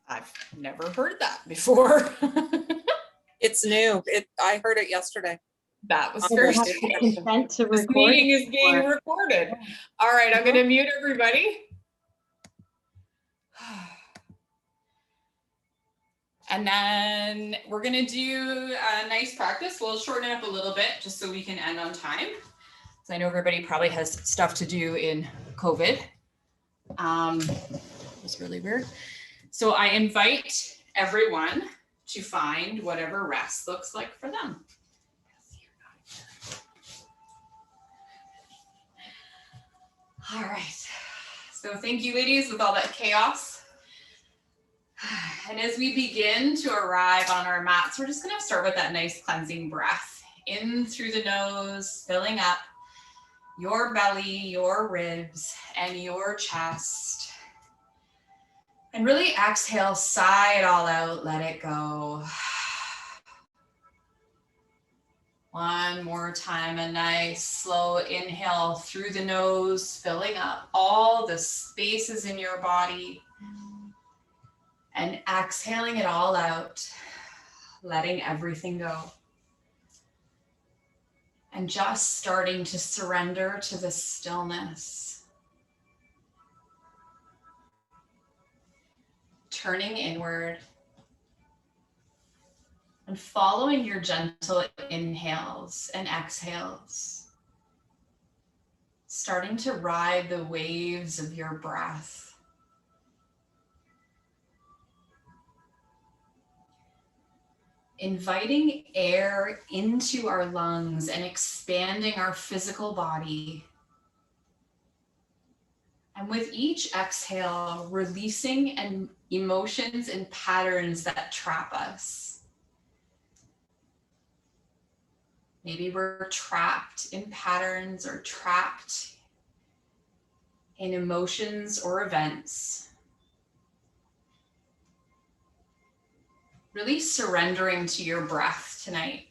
I've never heard that before. It's new. I heard it yesterday. That was Okay, very have strange. to consent to This record. meeting is being recorded. All right, I'm going to mute everybody. And then we're going to do a nice practice. We'll shorten it up a little bit just so we can end on time. So I know everybody probably has stuff to do in COVID. It was really weird. So I invite everyone to find whatever rest looks like for them. All right. So thank you, ladies, with all that chaos. And as we begin to arrive on our mats, we're just going to start with that nice cleansing breath in through the nose, filling up your belly, your ribs, and your chest. And really exhale, sigh it all out, let it go. One more time, a nice slow inhale through the nose, filling up all the spaces in your body. And exhaling it all out, letting everything go. And just starting to surrender to the stillness. Turning inward. And following your gentle inhales and exhales. Starting to ride the waves of your breath. Inviting air into our lungs and expanding our physical body. And with each exhale, releasing emotions and patterns that trap us. Maybe we're trapped in patterns or trapped in emotions or events. Really surrendering to your breath tonight.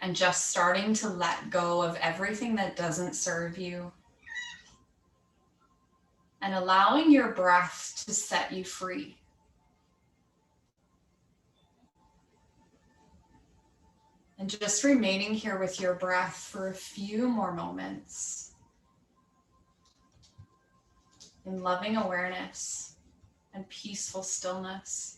And just starting to let go of everything that doesn't serve you. And allowing your breath to set you free. And just remaining here with your breath for a few more moments. In loving awareness and peaceful stillness.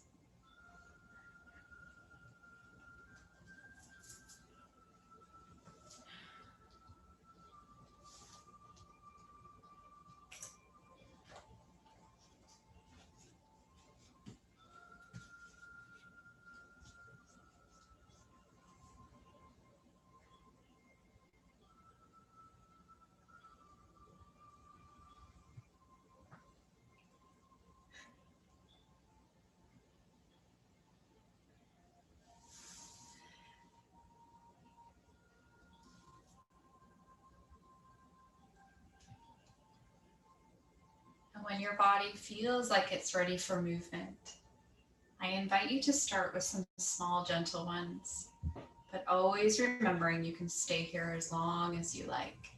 When your body feels like it's ready for movement, I invite you to start with some small, gentle ones, but always remembering you can stay here as long as you like.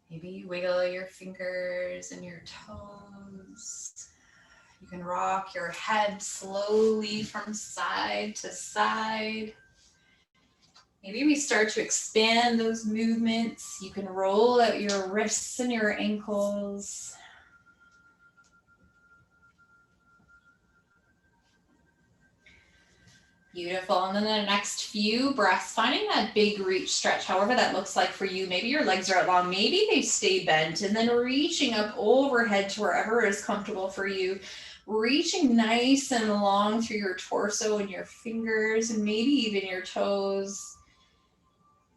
Maybe you wiggle your fingers and your toes. You can rock your head slowly from side to side. Maybe we start to expand those movements. You can roll out your wrists and your ankles. Beautiful. And then the next few breaths, finding that big reach stretch, however that looks like for you. Maybe your legs are out long, maybe they stay bent, and then reaching up overhead to wherever is comfortable for you. Reaching nice and long through your torso and your fingers and maybe even your toes.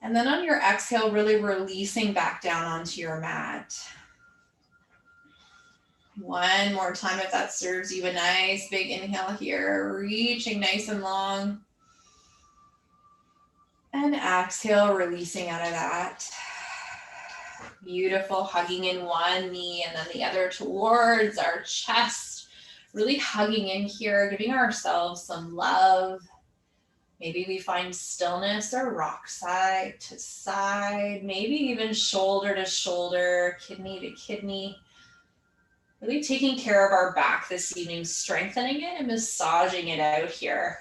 And then on your exhale, really releasing back down onto your mat. One more time if that serves you. A nice big inhale here, reaching nice and long. And exhale, releasing out of that. Beautiful, hugging in one knee and then the other towards our chest. Really hugging in here, giving ourselves some love. Maybe we find stillness or rock side to side, maybe even shoulder to shoulder, kidney to kidney. Really taking care of our back this evening, strengthening it and massaging it out here.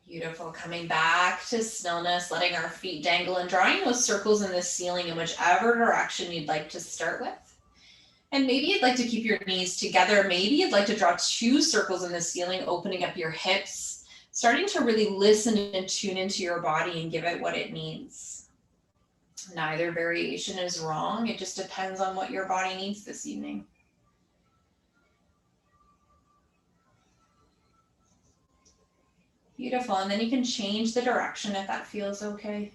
Beautiful. Coming back to stillness, letting our feet dangle and drawing those circles in the ceiling in whichever direction you'd like to start with. And maybe you'd like to keep your knees together. Maybe you'd like to draw 2 circles in the ceiling, opening up your hips, starting to really listen and tune into your body and give it what it needs. Neither variation is wrong. It just depends on what your body needs this evening. Beautiful. And then you can change the direction if that feels okay.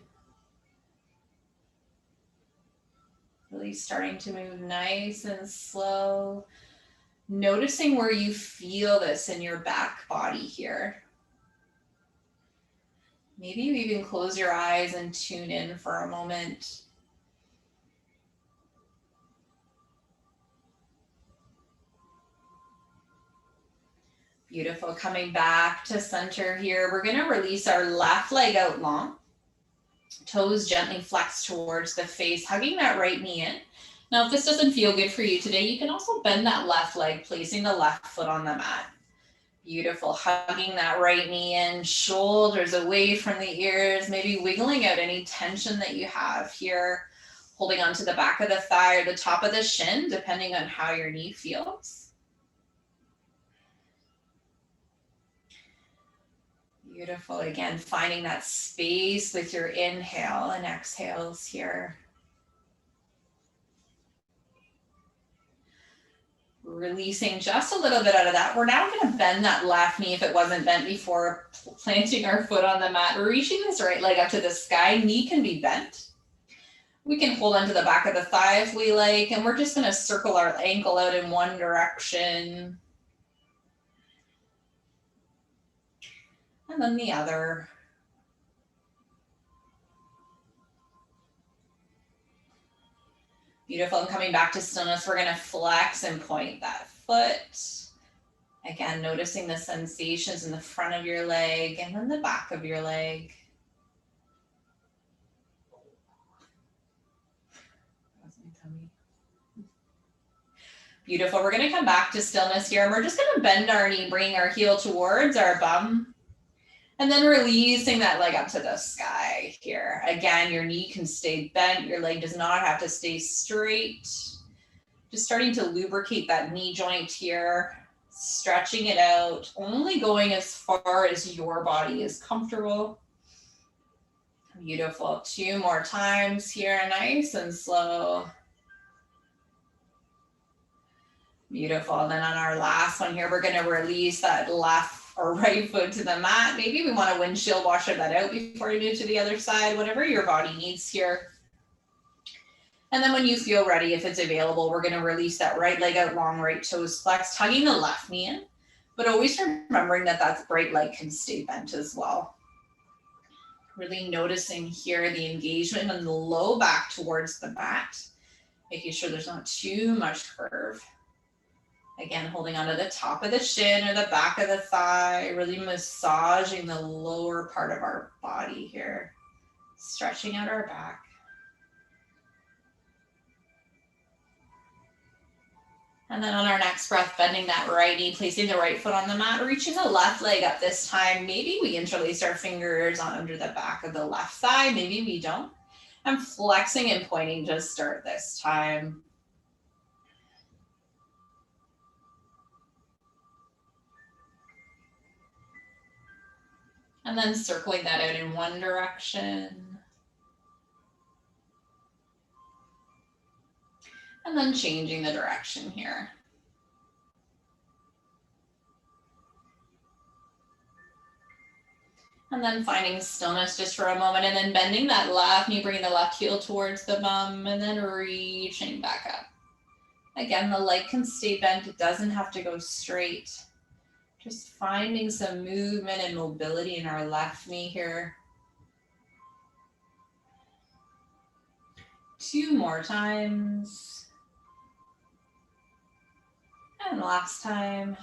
Really starting to move nice and slow. Noticing where you feel this in your back body here. Maybe you even close your eyes and tune in for a moment. Beautiful. Coming back to center here. We're going to release our left leg out long. Toes gently flex towards the face, hugging that right knee in. Now, if this doesn't feel good for you today, you can also bend that left leg, placing the left foot on the mat. Beautiful. Hugging that right knee in, shoulders away from the ears, maybe wiggling out any tension that you have here, holding onto the back of the thigh or the top of the shin, depending on how your knee feels. Beautiful. Again, finding that space with your inhale and exhales here. Releasing just a little bit out of that. We're now going to bend that left knee if it wasn't bent before, planting our foot on the mat. We're reaching this right leg up to the sky. Knee can be bent. We can hold onto the back of the thigh if we like, and we're just going to circle our ankle out in one direction. And then the other. Beautiful. And coming back to stillness, we're going to flex and point that foot. Again, noticing the sensations in the front of your leg and then the back of your leg. Beautiful. We're going to come back to stillness here, and we're just going to bend our knee, bringing our heel towards our bum, and then releasing that leg up to the sky here. Again, your knee can stay bent. Your leg does not have to stay straight. Just starting to lubricate that knee joint here, stretching it out, only going as far as your body is comfortable. Beautiful. 2 more times here, nice and slow. Beautiful. And then on our last one here, we're going to release that left or right foot to the mat. Maybe we want to windshield washer that out before you move to the other side, whatever your body needs here. And then when you feel ready, if it's available, we're going to release that right leg out long, right toes flexed, tugging the left knee in, but always remembering that that right leg can stay bent as well. Really noticing here the engagement in the low back towards the mat, making sure there's not too much curve. Again, holding onto the top of the shin or the back of the thigh, really massaging the lower part of our body here, stretching out our back. And then on our next breath, bending that right knee, placing the right foot on the mat, reaching the left leg up this time. Maybe we interlace our fingers on under the back of the left thigh. Maybe we don't. I'm flexing and pointing to start this time. And then circling that out in one direction. And then changing the direction here. And then finding stillness just for a moment, and then bending that left knee, bringing the left heel towards the bum, and then reaching back up. Again, the leg can stay bent. It doesn't have to go straight. Just finding some movement and mobility in our left knee here. 2 more times. And last time.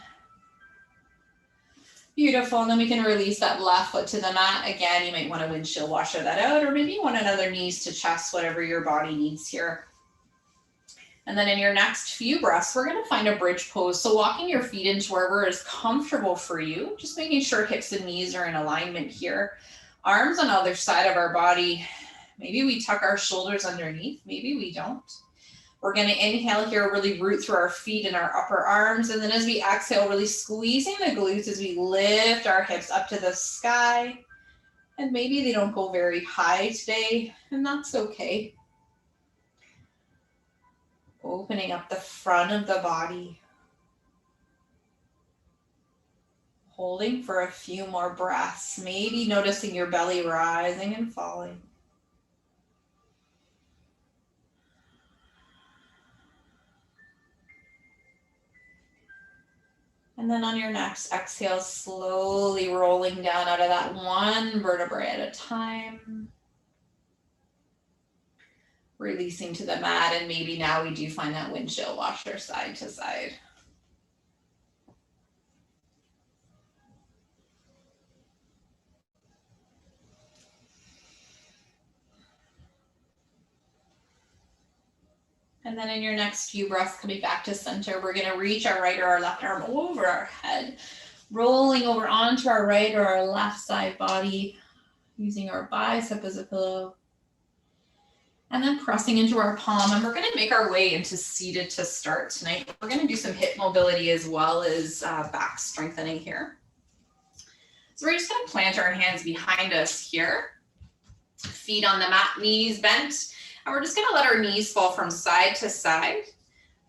Beautiful. And then we can release that left foot to the mat. Again, you might want to windshield washer that out, or maybe you want another knees to chest, whatever your body needs here. And then in your next few breaths, we're going to find a bridge pose. So walking your feet into wherever is comfortable for you, just making sure hips and knees are in alignment here. Arms on the other side of our body. Maybe we tuck our shoulders underneath, maybe we don't. We're going to inhale here, really root through our feet and our upper arms. And then as we exhale, really squeezing the glutes as we lift our hips up to the sky. And maybe they don't go very high today, and that's okay. Opening up the front of the body. Holding for a few more breaths, maybe noticing your belly rising and falling. And then on your next exhale, slowly rolling down out of that one vertebrae at a time. Releasing to the mat, and maybe now we do find that windshield washer side to side. And then in your next few breaths, coming back to center, we're going to reach our right or our left arm over our head, rolling over onto our right or our left side body, using our bicep as a pillow. And then pressing into our palm, and we're going to make our way into seated to start tonight. We're going to do some hip mobility as well as back strengthening here. So we're just going to plant our hands behind us here, feet on the mat, knees bent. And we're just going to let our knees fall from side to side,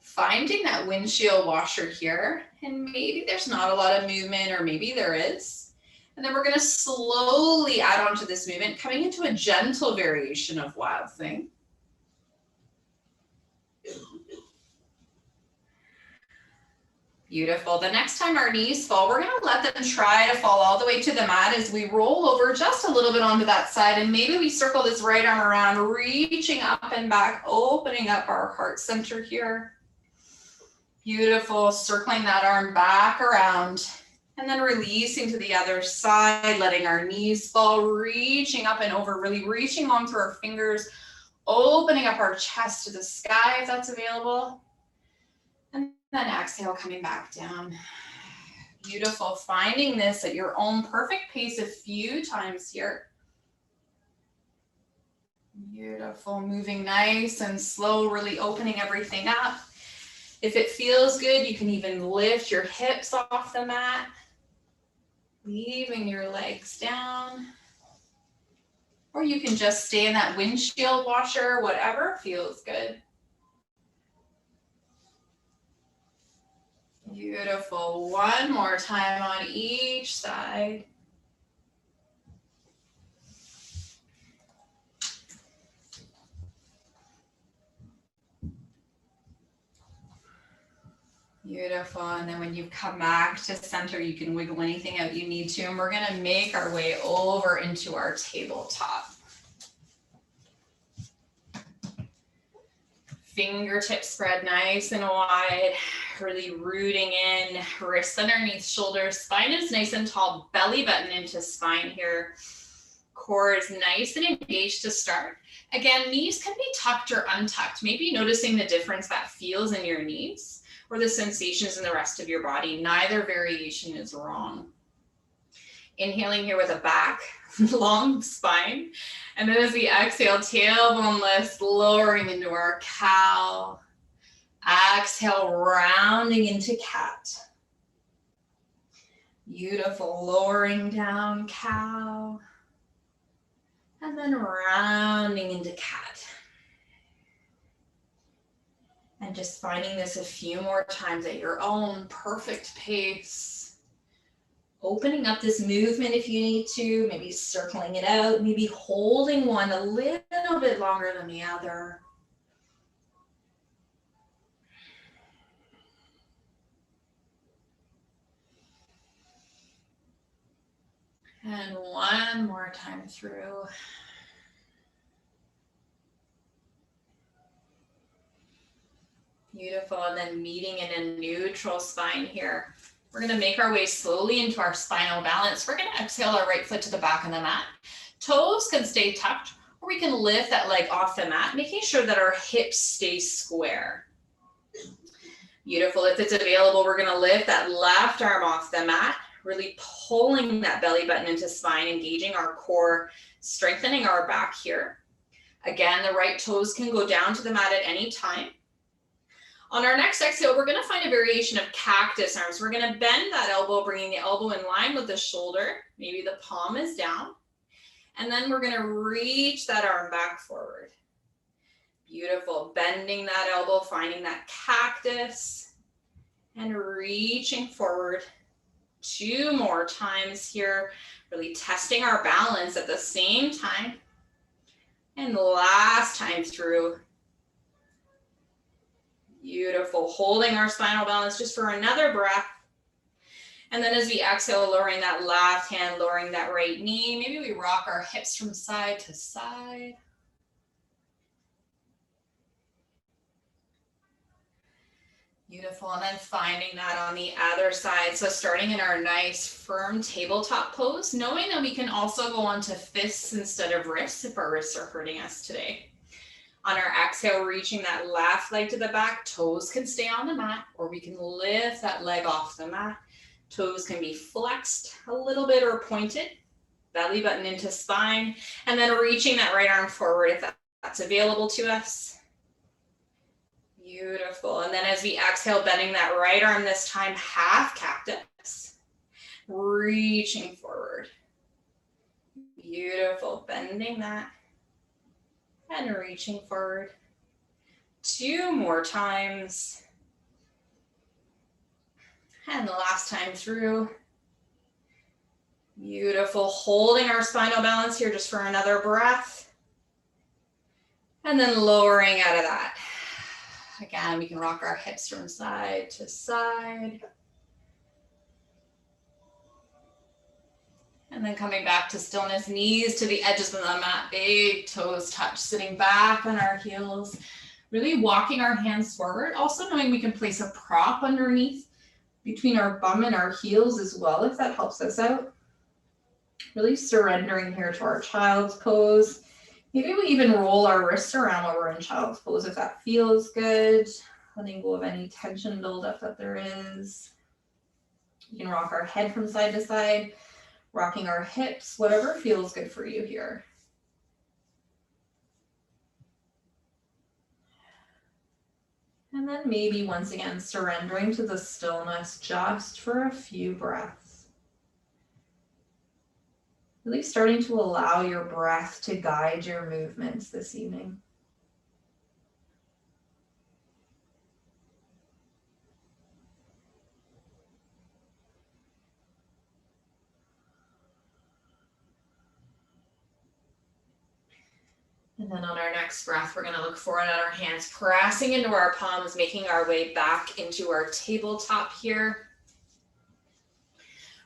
finding that windshield washer here. And maybe there's not a lot of movement, or maybe there is. And then we're going to slowly add on to this movement, coming into a gentle variation of Wild Thing. Beautiful. The next time our knees fall, we're going to let them try to fall all the way to the mat as we roll over just a little bit onto that side. And maybe we circle this right arm around, reaching up and back, opening up our heart center here. Beautiful. Circling that arm back around. And then releasing to the other side, letting our knees fall, reaching up and over, really reaching long through our fingers, opening up our chest to the sky if that's available. And then exhale, coming back down. Beautiful. Finding this at your own perfect pace a few times here. Beautiful. Moving nice and slow, really opening everything up. If it feels good, you can even lift your hips off the mat, leaving your legs down. Or you can just stay in that windshield washer, whatever feels good. Beautiful. One more time on each side. Beautiful. And then when you come back to center, you can wiggle anything out you need to. And we're going to make our way over into our tabletop. Fingertips spread nice and wide, really rooting in, wrists underneath shoulders, spine is nice and tall, belly button into spine here. Core is nice and engaged to start. Again, knees can be tucked or untucked. Maybe noticing the difference that feels in your knees or the sensations in the rest of your body. Neither variation is wrong. Inhaling here with a back, long spine. And then as we exhale, tailbone lift, lowering into our cow. Exhale, rounding into cat. Beautiful, lowering down, cow. And then rounding into cat. And just finding this a few more times at your own perfect pace. Opening up this movement if you need to, maybe circling it out, maybe holding one a little bit longer than the other. And one more time through. Beautiful, and then meeting in a neutral spine here. We're gonna make our way slowly into our spinal balance. We're gonna exhale our right foot to the back of the mat. Toes can stay tucked, or we can lift that leg off the mat, making sure that our hips stay square. Beautiful. If it's available, we're gonna lift that left arm off the mat, really pulling that belly button into spine, engaging our core, strengthening our back here. Again, the right toes can go down to the mat at any time. On our next exhale, we're gonna find a variation of cactus arms. We're gonna bend that elbow, bringing the elbow in line with the shoulder. Maybe the palm is down. And then we're gonna reach that arm back forward. Beautiful, bending that elbow, finding that cactus, and reaching forward. 2 more times here, really testing our balance at the same time. And last time through. Beautiful, holding our spinal balance just for another breath. And then as we exhale, lowering that left hand, lowering that right knee. Maybe we rock our hips from side to side. Beautiful, and then finding that on the other side. So starting in our nice firm tabletop pose, knowing that we can also go onto fists instead of wrists if our wrists are hurting us today. On our exhale, reaching that left leg to the back, toes can stay on the mat, or we can lift that leg off the mat. Toes can be flexed a little bit or pointed, belly button into spine, and then reaching that right arm forward if that's available to us. Beautiful. And then as we exhale, bending that right arm this time, half cactus, reaching forward. Beautiful. Bending that and reaching forward. 2 more times. And the last time through. Beautiful. Holding our spinal balance here just for another breath. And then lowering out of that. Again, we can rock our hips from side to side. And then coming back to stillness, knees to the edges of the mat, big toes touch, sitting back on our heels, really walking our hands forward. Also knowing we can place a prop underneath between our bum and our heels as well, if that helps us out. Really surrendering here to our child's pose. Maybe we even roll our wrists around while we're in child's pose if that feels good. Letting go of any tension buildup that there is. You can rock our head from side to side, rocking our hips, whatever feels good for you here. And then maybe once again, surrendering to the stillness just for a few breaths. Really starting to allow your breath to guide your movements this evening. And then on our next breath, we're going to look forward at our hands, pressing into our palms, making our way back into our tabletop here.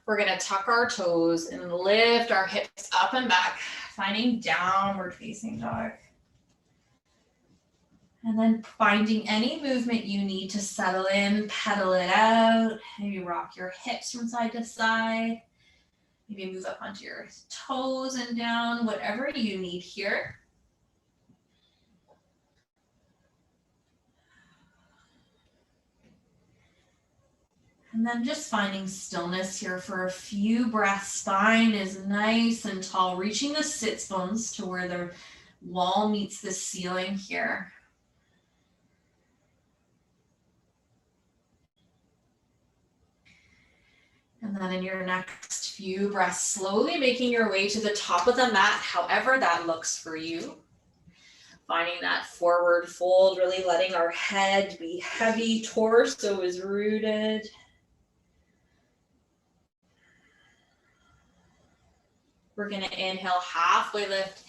We're going to tuck our toes and lift our hips up and back, finding downward facing dog. And then finding any movement you need to settle in, pedal it out. Maybe rock your hips from side to side. Maybe move up onto your toes and down, whatever you need here. And then just finding stillness here for a few breaths. Spine is nice and tall, reaching the sits bones to where the wall meets the ceiling here. And then in your next few breaths, slowly making your way to the top of the mat, however that looks for you. Finding that forward fold, really letting our head be heavy, torso is rooted. We're going to inhale, halfway lift,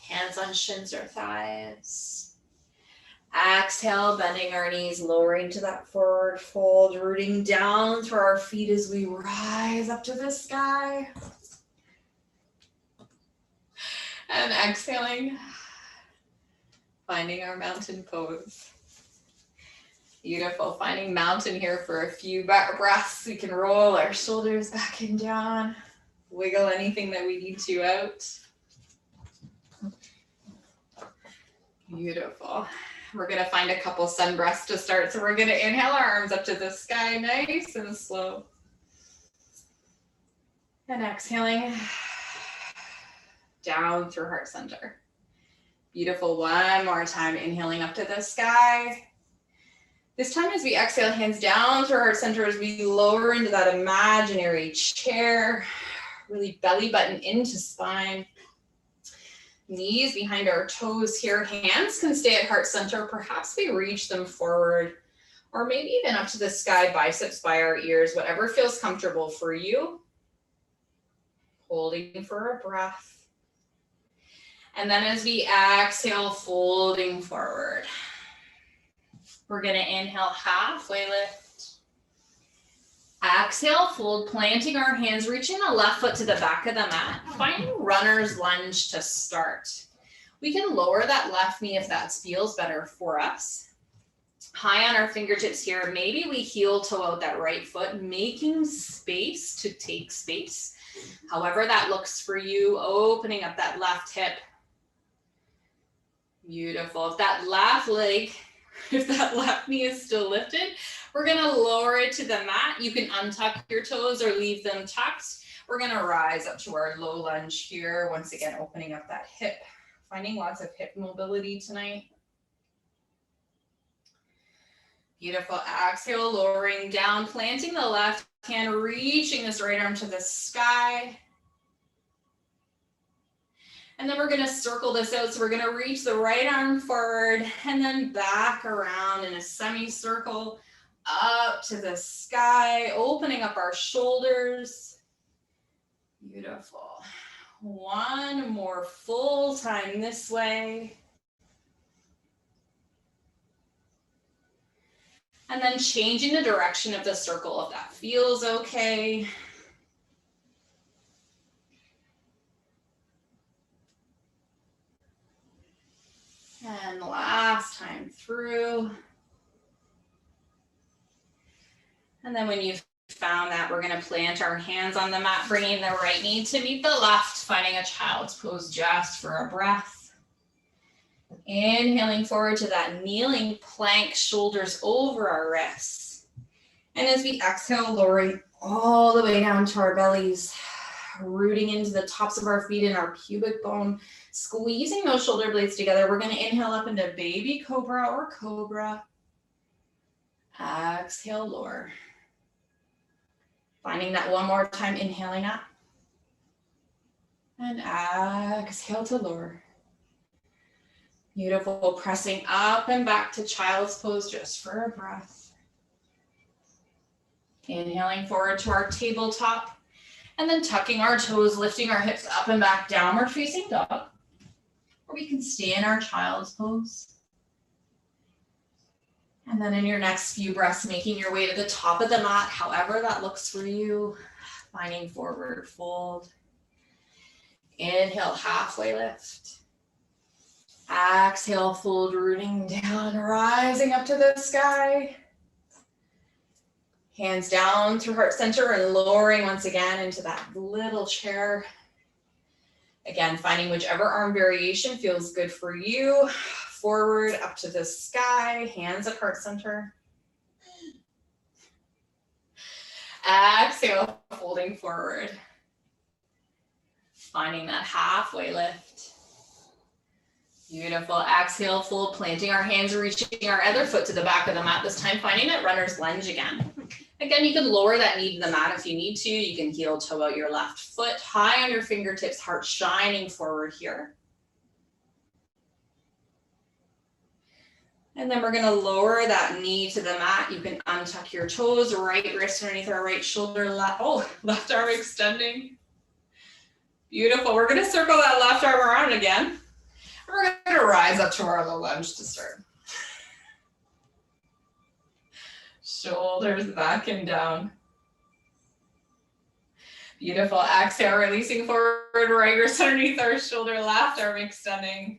hands on shins or thighs. Exhale, bending our knees, lowering to that forward fold, rooting down through our feet as we rise up to the sky. And exhaling, finding our mountain pose. Beautiful. Finding mountain here for a few breaths. We can roll our shoulders back and down. Wiggle anything that we need to out. Beautiful. We're going to find a couple sun breaths to start. So we're going to inhale our arms up to the sky, nice and slow. And exhaling down through heart center. Beautiful. One more time, inhaling up to the sky. This time as we exhale, hands down through heart center as we lower into that imaginary chair, really belly button into spine. Knees behind our toes here. Hands can stay at heart center. Perhaps we reach them forward or maybe even up to the sky, biceps by our ears, whatever feels comfortable for you. Holding for a breath. And then as we exhale, folding forward. We're going to inhale, halfway lift. Exhale, fold, planting our hands, reaching the left foot to the back of the mat. Finding runner's lunge to start. We can lower that left knee if that feels better for us. High on our fingertips here. Maybe we heel toe out that right foot, making space to take space. However that looks for you, opening up that left hip. Beautiful. If that left leg, if that left knee is still lifted, we're going to lower it to the mat. You can untuck your toes or leave them tucked. We're going to rise up to our low lunge here. Once again, opening up that hip, finding lots of hip mobility tonight. Beautiful. Exhale, lowering down, planting the left hand, reaching this right arm to the sky. And then we're going to circle this out. So we're going to reach the right arm forward and then back around in a semicircle up to the sky, opening up our shoulders. Beautiful. One more full time this way. And then changing the direction of the circle if that feels okay. And last time through. And then when you've found that, we're going to plant our hands on the mat, bringing the right knee to meet the left, finding a child's pose just for a breath. Inhaling forward to that kneeling plank, shoulders over our wrists. And as we exhale, lowering all the way down to our bellies, rooting into the tops of our feet and our pubic bone, squeezing those shoulder blades together. We're going to inhale up into baby cobra or cobra. Exhale, lower. Finding that one more time, inhaling up. And exhale to lower. Beautiful. Pressing up and back to child's pose just for a breath. Inhaling forward to our tabletop. And then tucking our toes, lifting our hips up and back, downward facing dog. Or we can stay in our child's pose. And then in your next few breaths, making your way to the top of the mat, however that looks for you. Finding forward fold. Inhale, halfway lift. Exhale, fold, rooting down, rising up to the sky. Hands down through heart center and lowering once again into that little chair. Again, finding whichever arm variation feels good for you. Forward up to the sky, hands at heart center. Exhale, folding forward. Finding that halfway lift. Beautiful. Exhale, fold, planting our hands, reaching our other foot to the back of the mat. This time finding that runner's lunge again. Again, you can lower that knee to the mat if you need to. You can heel toe out your left foot, high on your fingertips, heart shining forward here. And then we're going to lower that knee to the mat. You can untuck your toes, right wrist underneath our right shoulder, left arm extending. Beautiful. We're going to circle that left arm around again. We're going to rise up to our low lunge to start. Shoulders back and down. Beautiful. Exhale, releasing forward, right wrist underneath our shoulder, left arm extending.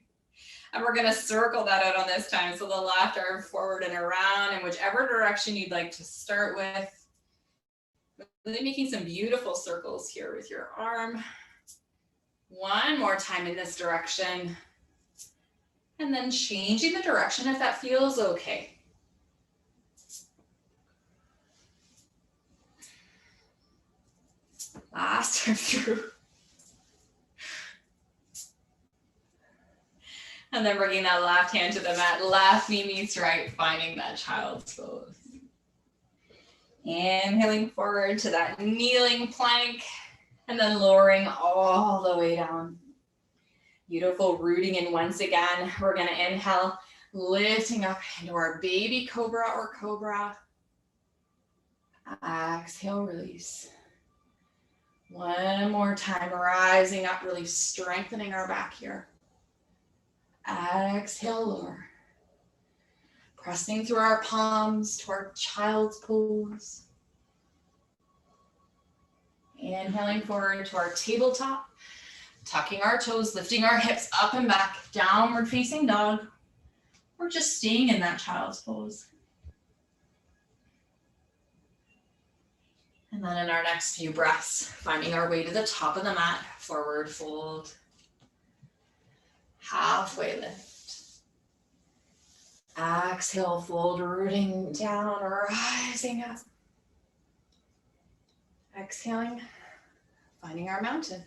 And we're gonna circle that out on this time. So the left arm forward and around in whichever direction you'd like to start with. Really making some beautiful circles here with your arm. One more time in this direction. And then changing the direction if that feels okay. Last time through. And then bringing that left hand to the mat, left knee meets right, finding that child's pose. Inhaling forward to that kneeling plank, and then lowering all the way down. Beautiful, rooting in once again. We're gonna inhale, lifting up into our baby cobra or cobra. Exhale, release. One more time, rising up, really strengthening our back here. Exhale, lower. Pressing through our palms to our child's pose. Inhaling forward to our tabletop, tucking our toes, lifting our hips up and back, downward facing dog. Or just staying in that child's pose. And then in our next few breaths, finding our way to the top of the mat, forward fold. Halfway lift. Exhale, fold, rooting down, rising up. Exhaling, finding our mountain.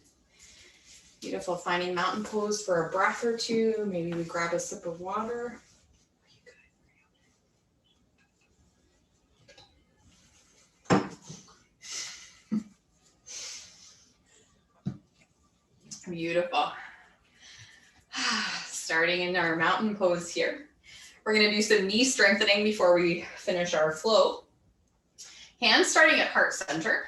Beautiful, finding mountain pose for a breath or two. Maybe we grab a sip of water. Beautiful. Starting in our mountain pose here. We're gonna do some knee strengthening before we finish our flow. Hands starting at heart center.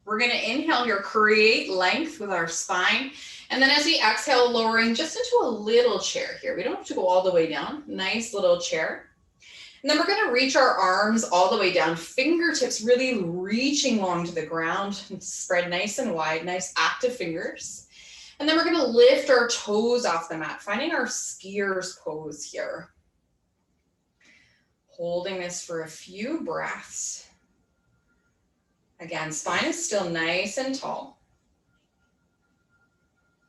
We're gonna inhale here, create length with our spine. And then as we exhale, lowering just into a little chair here. We don't have to go all the way down. Nice little chair. And then we're gonna reach our arms all the way down, fingertips really reaching long to the ground, spread nice and wide, nice active fingers. And then we're gonna lift our toes off the mat, finding our skier's pose here. Holding this for a few breaths. Again, spine is still nice and tall.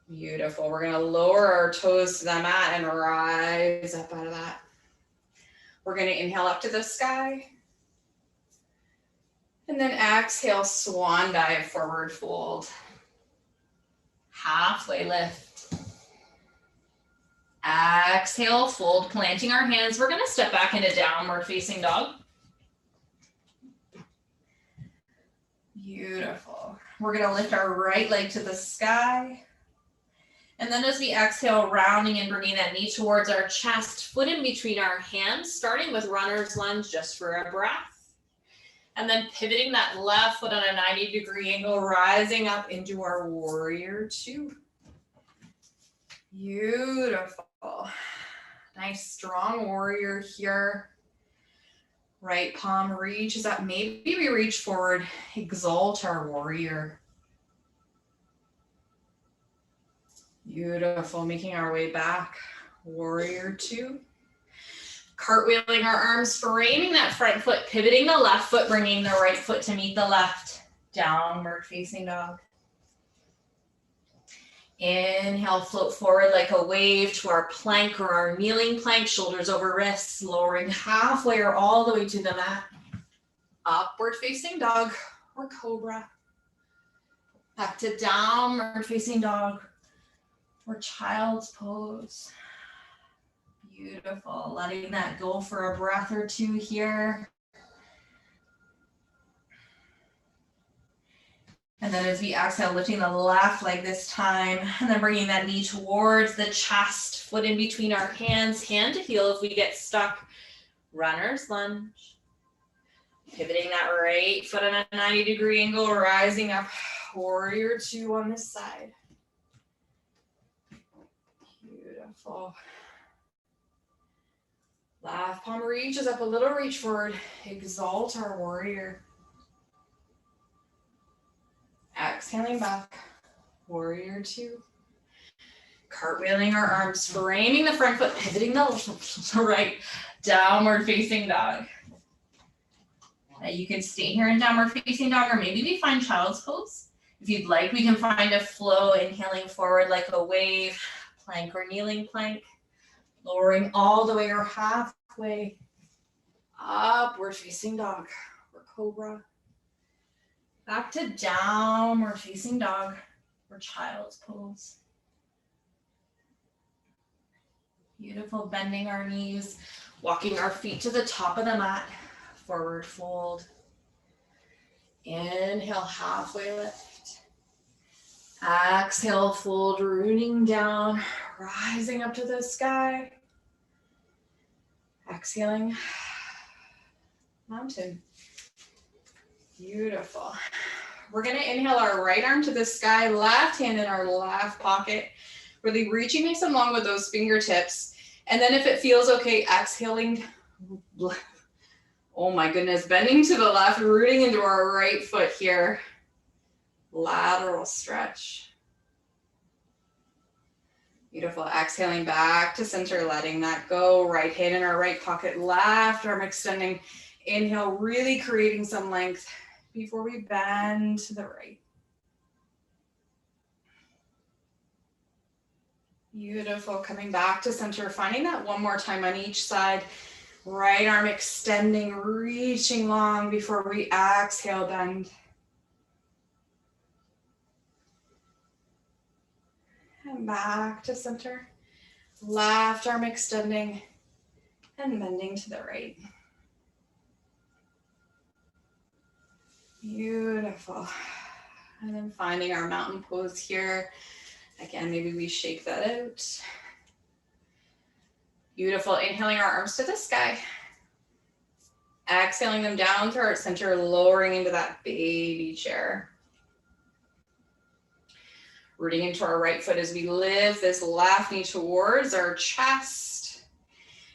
Beautiful. We're gonna lower our toes to the mat and rise up out of that. We're gonna inhale up to the sky. And then exhale, swan dive, forward fold. Halfway lift. Exhale, fold, planting our hands. We're gonna step back into downward facing dog. Beautiful. We're gonna lift our right leg to the sky. And then as we exhale, rounding and bringing that knee towards our chest, foot in between our hands, starting with runner's lunge just for a breath. And then pivoting that left foot on a 90-degree angle, rising up into our warrior two. Beautiful. Nice strong warrior here. Right palm reaches up. Maybe we reach forward, exalt our warrior. Beautiful, making our way back. Warrior two. Cartwheeling our arms, framing that front foot, pivoting the left foot, bringing the right foot to meet the left. Downward facing dog. Inhale, float forward like a wave to our plank or our kneeling plank, shoulders over wrists, lowering halfway or all the way to the mat. Upward facing dog or cobra. Back to downward facing dog or child's pose. Beautiful, letting that go for a breath or two here. And then as we exhale, lifting the left leg this time, and then bringing that knee towards the chest, foot in between our hands, hand to heel if we get stuck. Runner's lunge. Pivoting that right foot on a 90-degree angle, rising up, warrior two on this side. Beautiful. Left palm reaches up a little, reach forward, exalt our warrior. Exhaling back, warrior two. Cartwheeling our arms, framing the front foot, pivoting the right, downward facing dog. Now you can stay here in downward facing dog, or maybe we find child's pose. If you'd like, we can find a flow, inhaling forward like a wave, plank or kneeling plank, lowering all the way or halfway, upward facing dog or cobra. Back to downward facing dog or child's pose. Beautiful, bending our knees, walking our feet to the top of the mat, forward fold. Inhale, halfway lift. Exhale, fold, rooting down, rising up to the sky. Exhaling, mountain. Beautiful. We're gonna inhale our right arm to the sky, left hand in our left pocket, really reaching nice and long with those fingertips. And then if it feels okay, exhaling, oh my goodness, bending to the left, rooting into our right foot here. Lateral stretch. Beautiful, exhaling back to center, letting that go. Right hand in our right pocket, left arm extending. Inhale, really creating some length before we bend to the right. Beautiful, coming back to center, finding that one more time on each side. Right arm extending, reaching long before we exhale, bend. And back to center. Left arm extending and bending to the right. Beautiful. And then finding our mountain pose here. Again, maybe we shake that out. Beautiful, inhaling our arms to the sky. Exhaling them down through our center, lowering into that baby chair. Rooting into our right foot as we lift this left knee towards our chest.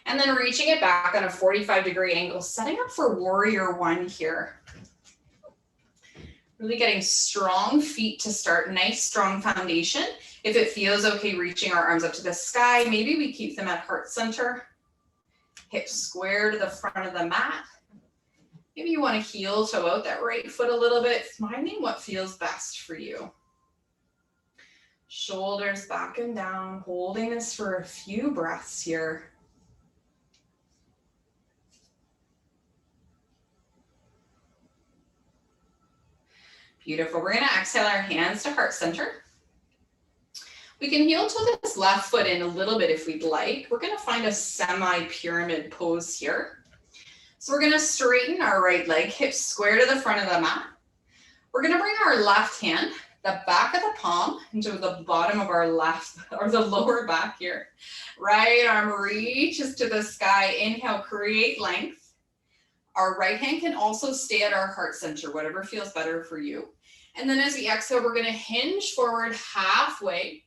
And then reaching it back on a 45-degree angle, setting up for warrior one here. Really getting strong feet to start, nice strong foundation. If it feels okay, reaching our arms up to the sky, maybe we keep them at heart center. Hips square to the front of the mat. Maybe you want to heel toe out that right foot a little bit, finding what feels best for you. Shoulders back and down, holding this for a few breaths here. Beautiful. We're going to exhale our hands to heart center. We can heel toe this left foot in a little bit if we'd like. We're going to find a semi-pyramid pose here. So we're going to straighten our right leg, hips square to the front of the mat. We're going to bring our left hand, the back of the palm, into the bottom of our left, or the lower back here. Right arm reaches to the sky. Inhale, create length. Our right hand can also stay at our heart center, whatever feels better for you. And then as we exhale, we're going to hinge forward halfway.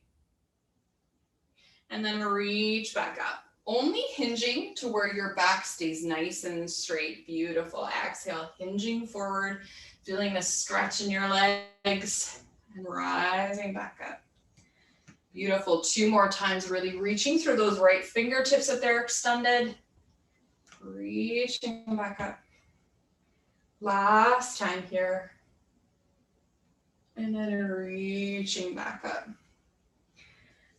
And then reach back up. Only hinging to where your back stays nice and straight. Beautiful. Exhale, hinging forward, feeling the stretch in your legs and rising back up. Beautiful. 2 more times, really reaching through those right fingertips if they're extended. Reaching back up. Last time here. And then reaching back up.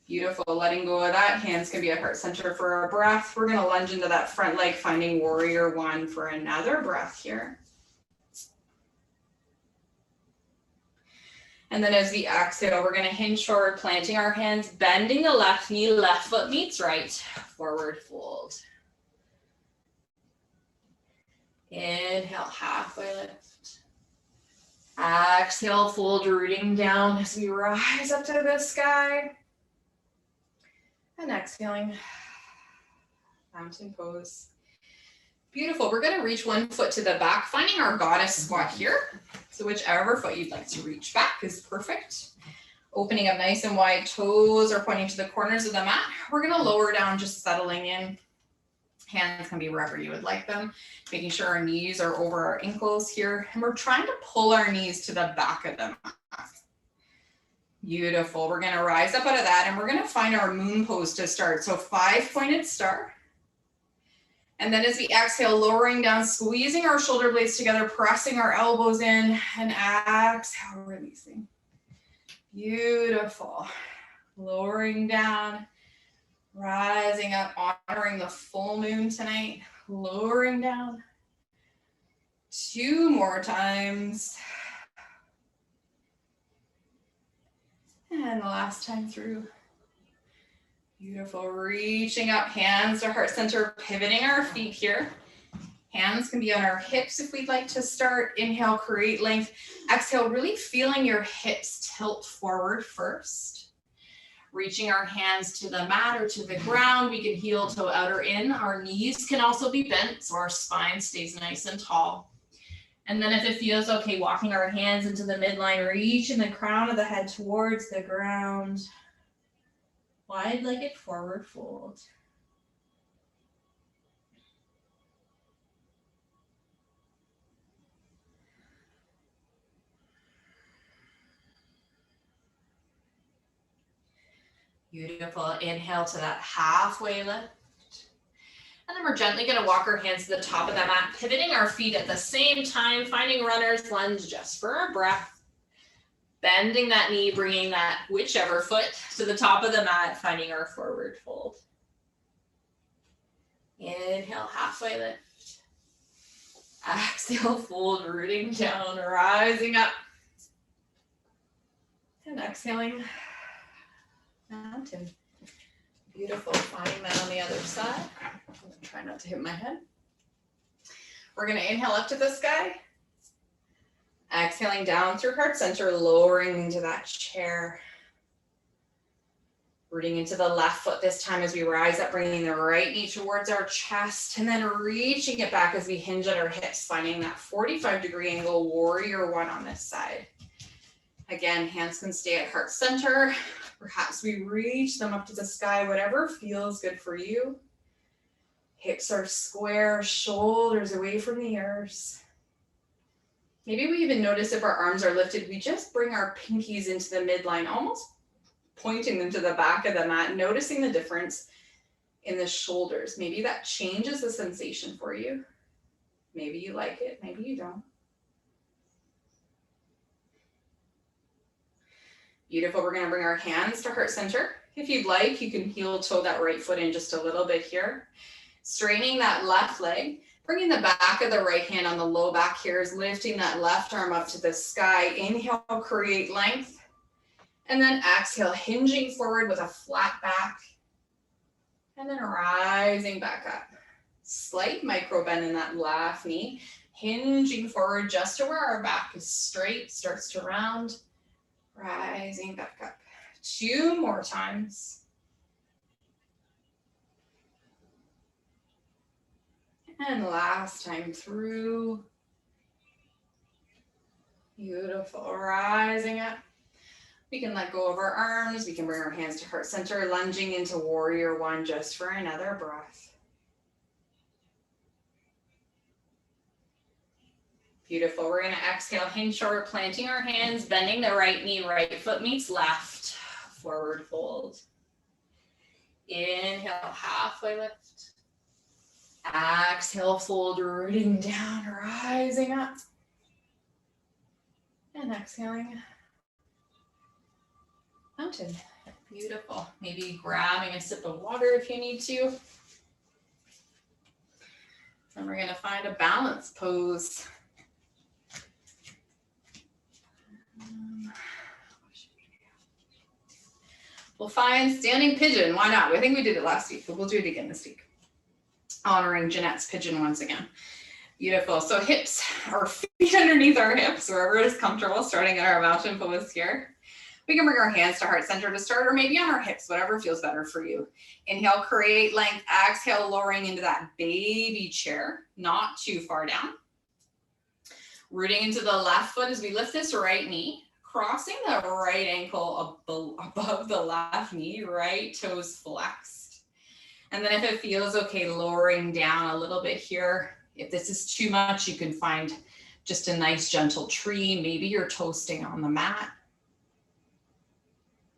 Beautiful, letting go of that. Hands can be at heart center for our breath. We're gonna lunge into that front leg, finding warrior one for another breath here. And then as we exhale, we're gonna hinge forward, planting our hands, bending the left knee, left foot meets right, forward fold. Inhale, halfway lift. Exhale, fold, rooting down as we rise up to the sky. And exhaling, mountain pose. Beautiful. We're going to reach one foot to the back, finding our goddess squat here. So whichever foot you'd like to reach back is perfect. Opening up nice and wide, toes are pointing to the corners of the mat. We're going to lower down, just settling in. Hands can be wherever you would like them. Making sure our knees are over our ankles. here. And we're trying to pull our knees to the back of the mat. Beautiful. We're going to rise up out of that and we're going to find our moon pose to start. So 5-pointed star. And then as we exhale, lowering down, squeezing our shoulder blades together, pressing our elbows in, and exhale, releasing. Beautiful. Lowering down, rising up, honoring the full moon tonight. Lowering down. 2 more times. And the last time through. Beautiful. Reaching up, hands to heart center, pivoting our feet here. Hands can be on our hips if we'd like to start. Inhale, create length. Exhale, really feeling your hips tilt forward first. Reaching our hands to the mat or to the ground. We can heel toe out or in. Our knees can also be bent so our spine stays nice and tall. And then if it feels okay, walking our hands into the midline, reaching the crown of the head towards the ground. Wide-legged forward fold. Beautiful. Inhale to that halfway lift. And then we're gently going to walk our hands to the top of the mat, pivoting our feet at the same time, finding runner's lunge just for a breath. Bending that knee, bringing that whichever foot to the top of the mat, finding our forward fold. Inhale, halfway lift. Exhale, fold, rooting down, rising up. And exhaling, mountain. Beautiful, finding that on the other side. I'm gonna try not to hit my head. We're gonna inhale up to the sky. Exhaling down through heart center, lowering into that chair. Rooting into the left foot this time as we rise up, bringing the right knee towards our chest, and then reaching it back as we hinge at our hips, finding that 45-degree angle, warrior one on this side. Again, hands can stay at heart center. Perhaps we reach them up to the sky, whatever feels good for you. Hips are square, shoulders away from the ears. Maybe we even notice if our arms are lifted, we just bring our pinkies into the midline, almost pointing them to the back of the mat, noticing the difference in the shoulders. Maybe that changes the sensation for you. Maybe you like it, maybe you don't. Beautiful, we're gonna bring our hands to heart center. If you'd like, you can heel toe that right foot in just a little bit here. Straightening that left leg. Bringing the back of the right hand on the low back here is lifting that left arm up to the sky. Inhale, create length. And then exhale, hinging forward with a flat back. And then rising back up. Slight micro bend in that left knee. Hinging forward just to where our back is straight, starts to round. Rising back up. 2 more times. And last time through. Beautiful, rising up. We can let go of our arms. We can bring our hands to heart center, lunging into warrior one just for another breath. Beautiful, we're gonna exhale, hinge forward, planting our hands, bending the right knee, right foot meets left, forward fold. Inhale, halfway lift. Exhale, fold, rooting down, rising up. And exhaling, mountain. Beautiful. Maybe grabbing a sip of water if you need to. And we're gonna find a balance pose. We'll find standing pigeon. Why not? I think we did it last week, but we'll do it again this week. Honoring Jeanette's pigeon once again. Beautiful. So hips or feet underneath our hips, wherever is comfortable, starting at our mountain pose here. We can bring our hands to heart center to start, or maybe on our hips, whatever feels better for you. Inhale, create length. Exhale, lowering into that baby chair, not too far down. Rooting into the left foot as we lift this right knee, crossing the right ankle above the left knee, right toes flexed. And then if it feels okay, lowering down a little bit here. If this is too much, you can find just a nice gentle tree. Maybe you're toasting on the mat.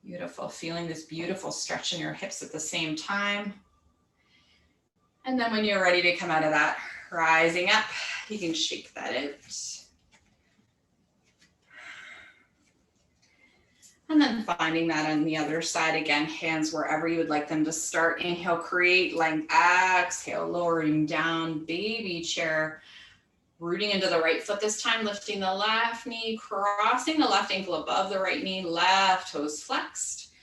Beautiful. Feeling this beautiful stretch in your hips at the same time. And then when you're ready to come out of that, rising up, you can shake that out. And then finding that on the other side again, hands wherever you would like them to start. Inhale, create length. Exhale, lowering down, baby chair. Rooting into the right foot this time, lifting the left knee, crossing the left ankle above the right knee, left toes flexed.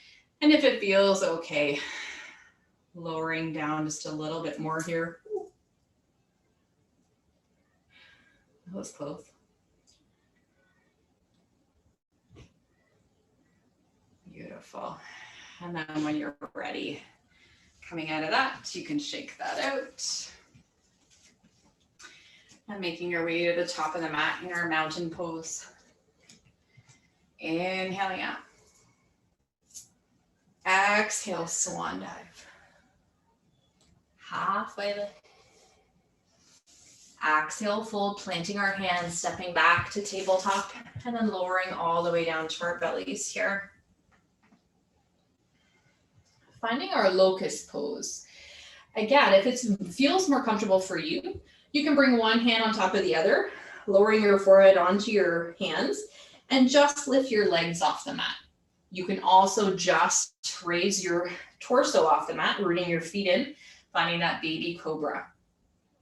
And if it feels okay, lowering down just a little bit more here. That was close. Beautiful. And then when you're ready, coming out of that, you can shake that out. And making your way to the top of the mat in our mountain pose. Inhaling out. Exhale, swan dive. Halfway lift. Exhale, fold, planting our hands, stepping back to tabletop, and then lowering all the way down to our bellies here. Finding our locust pose. Again, if it feels more comfortable for you, you can bring one hand on top of the other, lowering your forehead onto your hands, and just lift your legs off the mat. You can also just raise your torso off the mat, rooting your feet in, finding that baby cobra.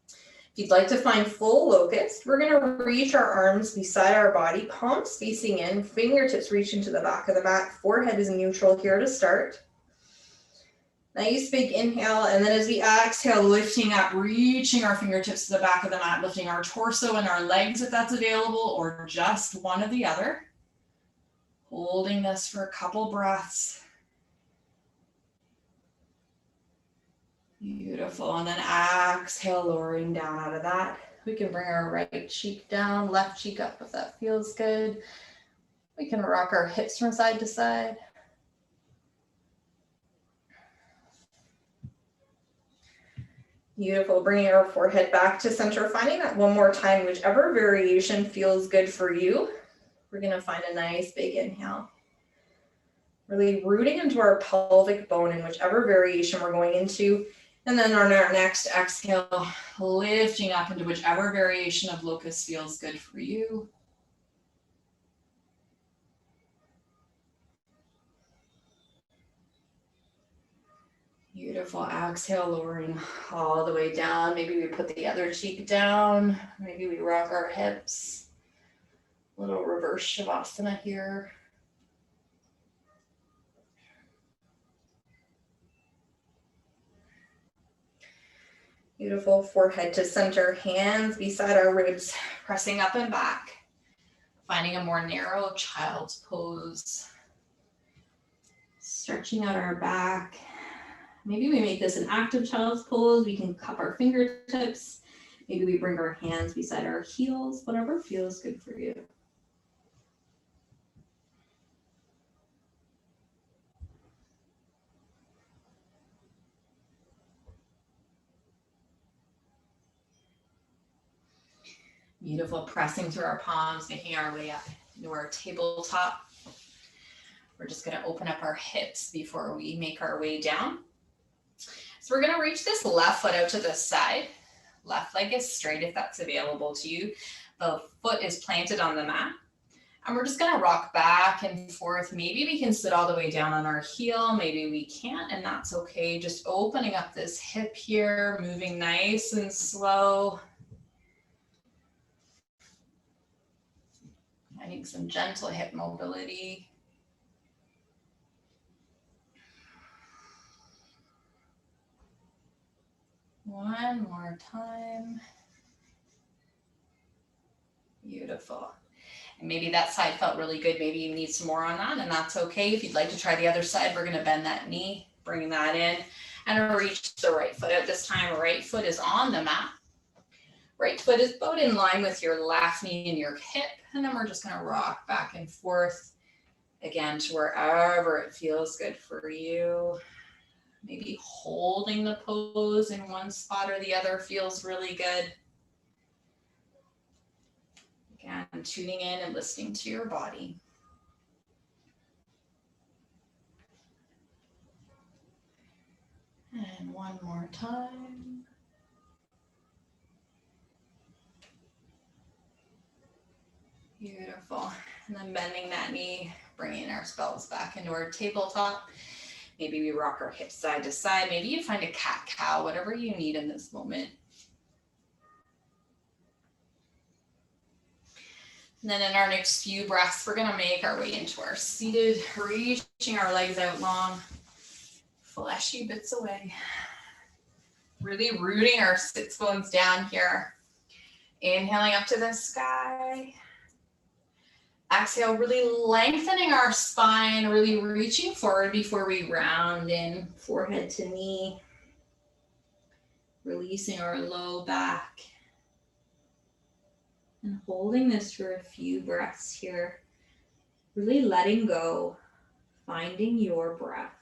If you'd like to find full locust, we're going to reach our arms beside our body, palms facing in, fingertips reaching to the back of the mat. Forehead is neutral here to start. Nice big inhale, and then as we exhale, lifting up, reaching our fingertips to the back of the mat, lifting our torso and our legs if that's available, or just one or the other. Holding this for a couple breaths. Beautiful, and then exhale, lowering down out of that. We can bring our right cheek down, left cheek up if that feels good. We can rock our hips from side to side. Beautiful, bringing our forehead back to center, finding that one more time, whichever variation feels good for you. We're gonna find a nice big inhale. Really rooting into our pelvic bone in whichever variation we're going into. And then on our next exhale, lifting up into whichever variation of locust feels good for you. Beautiful. Exhale, lowering all the way down. Maybe we put the other cheek down. Maybe we rock our hips. Little reverse Shavasana here. Beautiful. Forehead to center, hands beside our ribs, pressing up and back. Finding a more narrow child's pose. Stretching out our back. Maybe we make this an active child's pose. We can cup our fingertips. Maybe we bring our hands beside our heels, whatever feels good for you. Beautiful, pressing through our palms, making our way up into our tabletop. We're just gonna open up our hips before we make our way down. So we're gonna reach this left foot out to the side. Left leg is straight if that's available to you. The foot is planted on the mat. And we're just gonna rock back and forth. Maybe we can sit all the way down on our heel. Maybe we can't, and that's okay. Just opening up this hip here, moving nice and slow. Finding some gentle hip mobility. One more time. Beautiful. And maybe that side felt really good. Maybe you need some more on that, and that's okay. If you'd like to try the other side, we're gonna bend that knee, bring that in, and reach the right foot out this time. Right foot is on the mat. Right foot is about in line with your left knee and your hip, and then we're just gonna rock back and forth, again, to wherever it feels good for you. Maybe holding the pose in one spot or the other feels really good. Again, tuning in and listening to your body. And one more time. Beautiful. And then bending that knee, bringing our spells back into our tabletop. Maybe we rock our hips side to side. Maybe you find a cat-cow, whatever you need in this moment. And then in our next few breaths, we're gonna make our way into our seated, reaching our legs out long, fleshy bits away. Really rooting our sits bones down here. Inhaling up to the sky. Exhale, really lengthening our spine, really reaching forward before we round in, forehead to knee. Releasing our low back. And holding this for a few breaths here. Really letting go, finding your breath.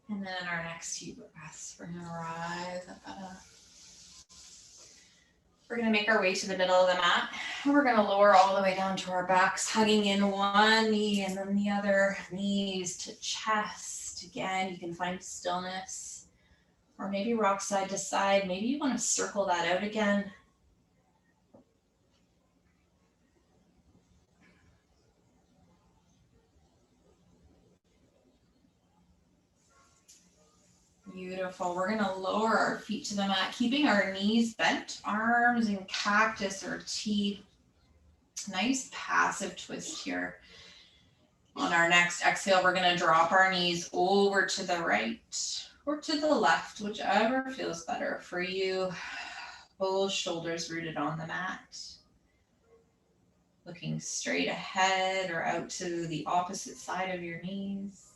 And then in our next few breaths, we're gonna rise up at a... We're gonna make our way to the middle of the mat. And we're gonna lower all the way down to our backs, hugging in one knee and then the other, knees to chest. Again, you can find stillness. Or maybe rock side to side. Maybe you wanna circle that out again. Beautiful. We're gonna lower our feet to the mat, keeping our knees bent, arms in cactus or T. Nice passive twist here. On our next exhale, we're gonna drop our knees over to the right or to the left, whichever feels better for you. Both shoulders rooted on the mat. Looking straight ahead or out to the opposite side of your knees.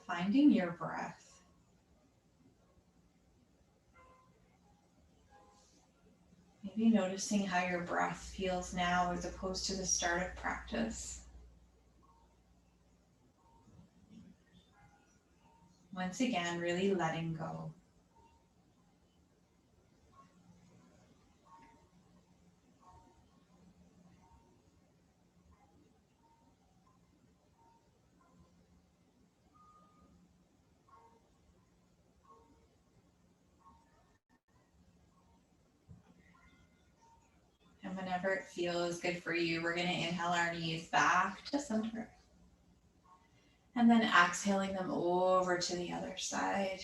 Finding your breath. Maybe noticing how your breath feels now as opposed to the start of practice. Once again, really letting go. And whenever it feels good for you, we're going to inhale our knees back to center. And then exhaling them over to the other side.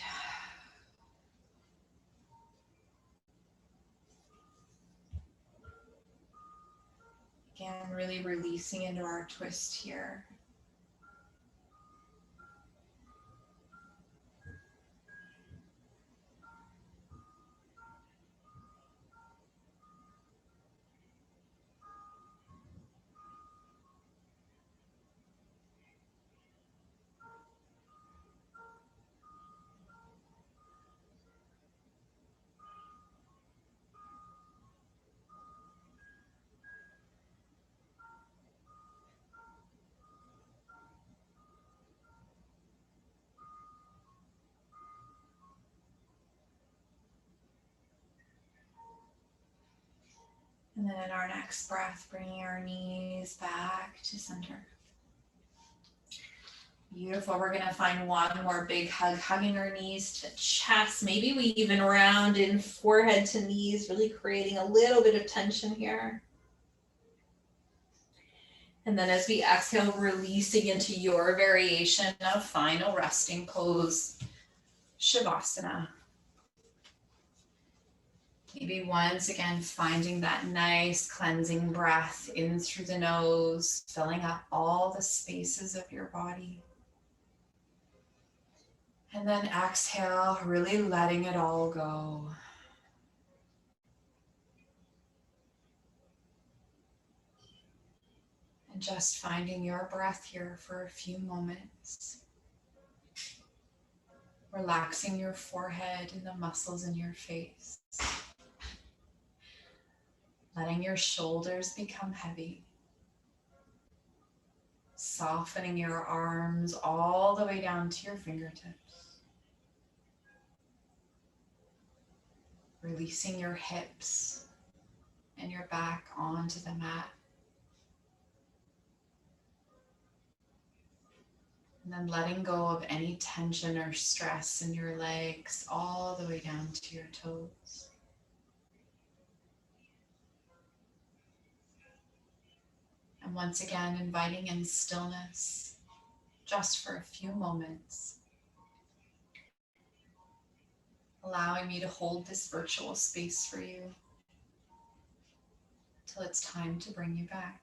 Again, really releasing into our twist here. And then in our next breath, bringing our knees back to center. Beautiful. We're going to find one more big hug, hugging our knees to chest. Maybe we even round in forehead to knees, really creating a little bit of tension here. And then as we exhale, releasing into your variation of final resting pose, Shavasana. Maybe once again, finding that nice cleansing breath in through the nose, filling up all the spaces of your body. And then exhale, really letting it all go. And just finding your breath here for a few moments. Relaxing your forehead and the muscles in your face. Letting your shoulders become heavy. Softening your arms all the way down to your fingertips. Releasing your hips and your back onto the mat. And then letting go of any tension or stress in your legs all the way down to your toes. And once again, inviting in stillness just for a few moments. Allowing me to hold this virtual space for you till it's time to bring you back.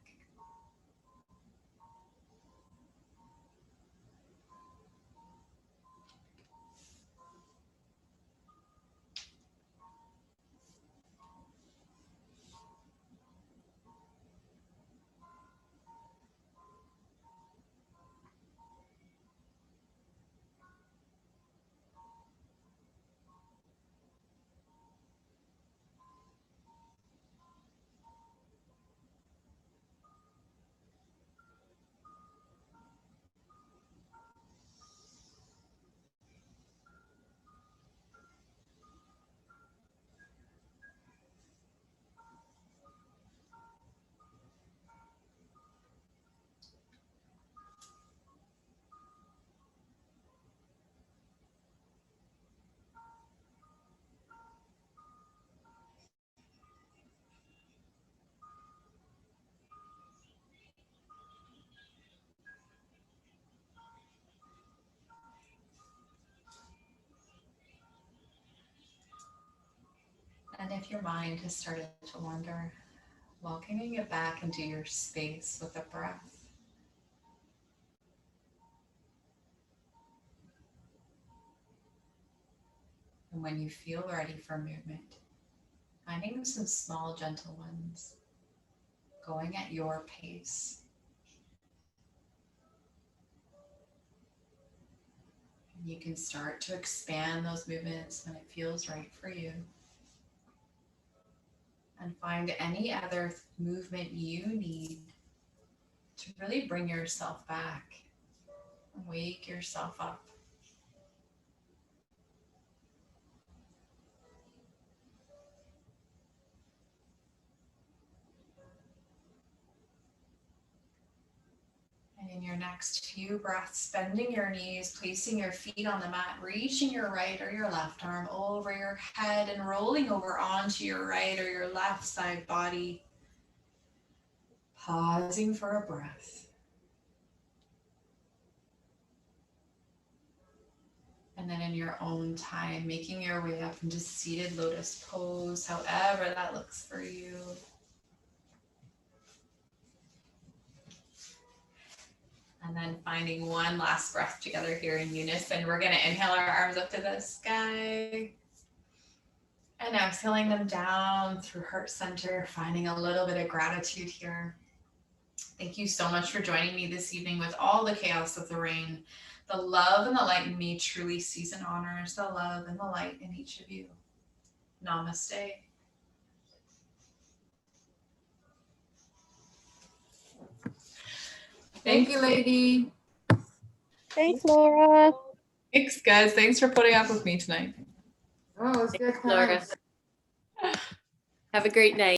And if your mind has started to wander, welcoming it back into your space with a breath. And when you feel ready for movement, finding some small, gentle ones, going at your pace. And you can start to expand those movements when it feels right for you. And find any other movement you need to really bring yourself back and wake yourself up. And in your next few breaths, bending your knees, placing your feet on the mat, reaching your right or your left arm over your head and rolling over onto your right or your left side body. Pausing for a breath. And then in your own time, making your way up into seated lotus pose, however that looks for you. And then finding one last breath together here in unison. We're gonna inhale our arms up to the sky. And exhaling them down through heart center, finding a little bit of gratitude here. Thank you so much for joining me this evening with all the chaos of the rain. The love and the light in me truly sees and honors the love and the light in each of you. Namaste. Thank you, lady. Thanks, Laura. Thanks, guys. Thanks for putting up with me tonight. Oh, it's good Laura. times. Have a great night.